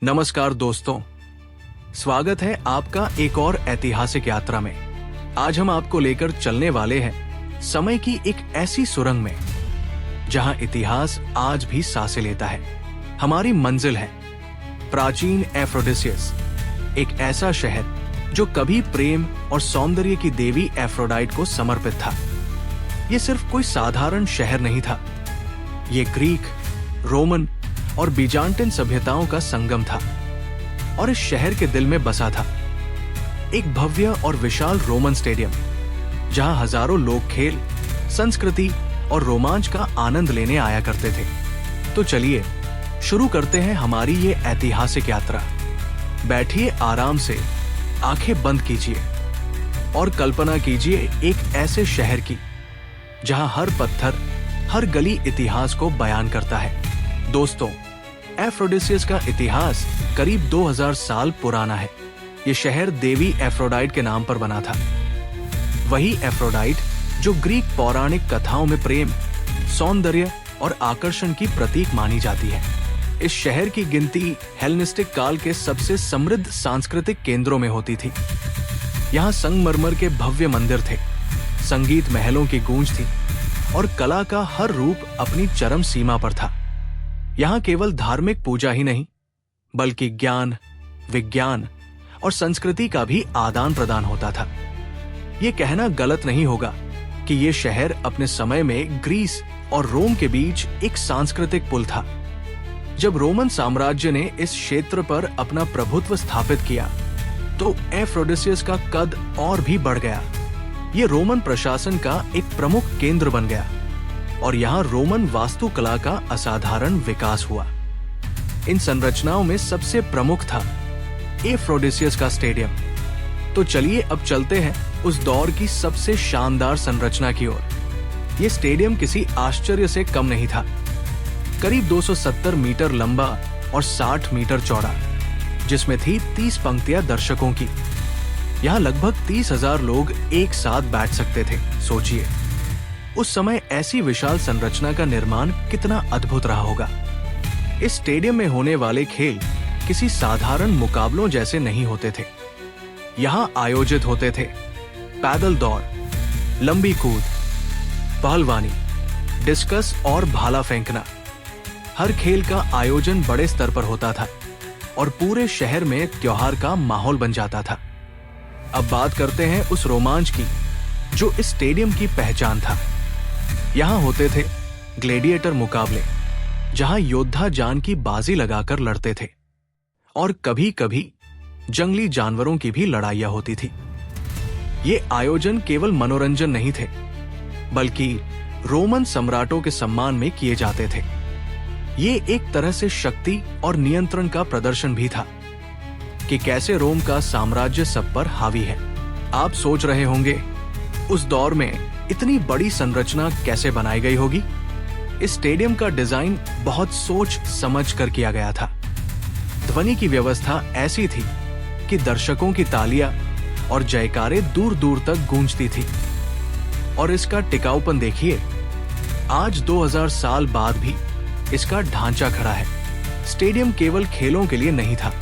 नमस्कार दोस्तों, स्वागत है आपका एक और ऐतिहासिक यात्रा में। आज हम आपको लेकर चलने वाले हैं समय की एक ऐसी सुरंग में जहां इतिहास आज भी सांसें लेता है। हमारी मंजिल है प्राचीन एफ्रोडिसियस, एक ऐसा शहर जो कभी प्रेम और सौंदर्य की देवी एफ्रोडाइट को समर्पित था। यह सिर्फ कोई साधारण शहर नहीं था, ये ग्रीक, रोमन और बीजांटिन सभ्यताओं का संगम था और इस शहर के दिल में बसा था एक भव्य और विशाल रोमन स्टेडियम, जहां हजारों लोग खेल, संस्कृति और रोमांच का आनंद लेने आया करते थे। तो चलिए शुरू करते हैं हमारी ये ऐतिहासिक यात्रा। बैठिए आराम से, आंखें बंद कीजिए और कल्पना कीजिए एक ऐसे शहर की जहां हर पत्थर, हर गली इतिहास को बयान करता है। दोस्तों, एफ्रोडिसियस का इतिहास करीब 2000 साल पुराना है। ये शहर देवी एफ्रोडाइट के नाम पर बना था। वही एफ्रोडाइट जो ग्रीक पौराणिक कथाओं में प्रेम, सौंदर्य और आकर्षण की प्रतीक मानी जाती है। इस शहर की गिनती हेलेनिस्टिक काल के सबसे समृद्ध सांस्कृतिक केंद्रों में होती थी। यहाँ संगमरमर के भव्य मंदिर थे, संगीत महलों की गूंज थी और कला का हर रूप अपनी चरम सीमा पर था। यहाँ केवल धार्मिक पूजा ही नहीं, बल्कि ज्ञान, विज्ञान और संस्कृति का भी आदान प्रदान होता था। ये कहना गलत नहीं होगा कि ये शहर अपने समय में ग्रीस और रोम के बीच एक सांस्कृतिक पुल था। जब रोमन साम्राज्य ने इस क्षेत्र पर अपना प्रभुत्व स्थापित किया, तो एफ्रोडिसियस का कद और भी बढ़ गया। ये रोमन प्रशासन का एक प्रमुख केंद्र बन गया और यहाँ रोमन वास्तुकला का असाधारण विकास हुआ। इन संरचनाओं में सबसे प्रमुख था एफ्रोडिसियस का स्टेडियम। तो चलिए अब चलते हैं उस दौर की सबसे शानदार संरचना की ओर। ये स्टेडियम किसी आश्चर्य से कम नहीं था। करीब 270 मीटर लंबा और 60 मीटर चौड़ा, जिसमें थी 30 पंक्तियां दर्शकों की। यहाँ लगभग 30,000 लोग एक साथ बैठ सकते थे। सोचिए, उस समय ऐसी विशाल संरचना का निर्माण कितना अद्भुत रहा होगा। इस स्टेडियम में होने वाले खेल किसी साधारण मुकाबलों जैसे नहीं होते थे। यहाँ आयोजित होते थे पैदल दौड़, लंबी कूद, पहलवानी, डिस्कस और भाला फेंकना। हर खेल का आयोजन बड़े स्तर पर होता था और पूरे शहर में त्योहार का माहौल बन जाता था। अब बात करते हैं उस रोमांच की जो इस स्टेडियम की पहचान था। यहाँ होते थे ग्लेडिएटर मुकाबले, जहां योद्धा जान की बाजी लगाकर लड़ते थे, और कभी-कभी जंगली जानवरों की भी लड़ाइयां होती थी। ये आयोजन केवल मनोरंजन नहीं थे, बल्कि रोमन सम्राटों के सम्मान में किए जाते थे। ये एक तरह से शक्ति और नियंत्रण का प्रदर्शन भी था कि कैसे रोम का साम्राज्य सब पर हावी है। आप सोच रहे होंगे, उस दौर में इतनी बड़ी संरचना कैसे बनाई गई होगी? इस स्टेडियम का डिजाइन बहुत सोच समझ कर किया गया था। ध्वनि की व्यवस्था ऐसी थी कि दर्शकों की तालियां और जयकारे दूर दूर तक गूंजती थी। और इसका टिकाऊपन देखिए, आज 2000 साल बाद भी इसका ढांचा खड़ा है। स्टेडियम केवल खेलों के लिए नहीं था।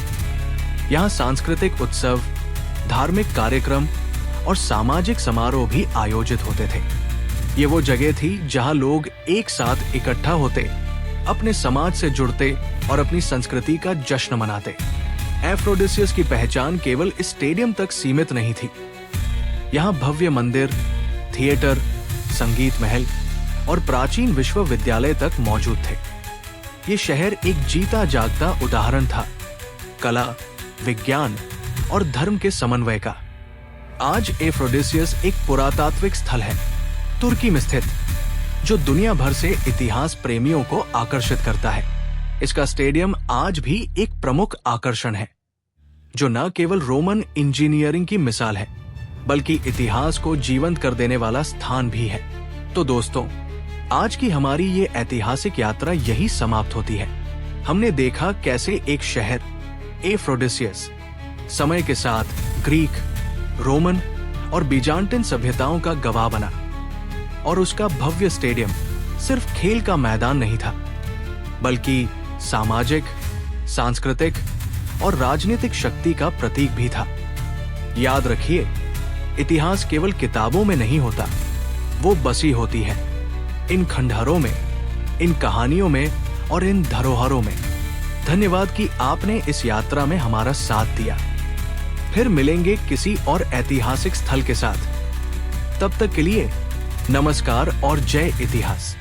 यहाँ सांस्कृतिक उत्सव, धार्मिक कार्यक्रम और सामाजिक समारोह भी आयोजित होते थे। ये वो जगह थी जहां लोग एक साथ इकट्ठा होते, अपने समाज से जुड़ते और अपनी संस्कृति का जश्न मनाते। एफ्रोडिसियस की पहचान केवल इस स्टेडियम तक सीमित नहीं थी। यहाँ भव्य मंदिर, थिएटर, संगीत महल और प्राचीन विश्वविद्यालय तक मौजूद थे। ये शहर एक जीता जागता उदाहरण था कला, विज्ञान और धर्म के समन्वय का। आज एफ्रोडिसियस एक पुरातात्विक स्थल है, तुर्की में स्थित, जो दुनिया भर से इतिहास प्रेमियों को आकर्षित करता है। इसका स्टेडियम आज भी एक प्रमुख आकर्षण है, जो न केवल रोमन इंजीनियरिंग की मिसाल है, बल्कि इतिहास को जीवंत कर देने वाला स्थान भी है। तो दोस्तों, आज की हमारी ये ऐतिहासिक यात्रा यही समाप्त होती है। हमने देखा कैसे एक शहर एफ्रोडिसियस समय के साथ ग्रीक, रोमन और बीजांटिन सभ्यताओं का गवाह बना, और उसका भव्य स्टेडियम सिर्फ खेल का मैदान नहीं था, बल्कि सामाजिक, सांस्कृतिक और राजनीतिक शक्ति का प्रतीक भी था। याद रखिए, इतिहास केवल किताबों में नहीं होता, वो बसी होती है इन खंडहरों में, इन कहानियों में और इन धरोहरों में। धन्यवाद कि आपने इस यात्रा में हमारा साथ दिया। फिर मिलेंगे किसी और ऐतिहासिक स्थल के साथ। तब तक के लिए नमस्कार और जय इतिहास।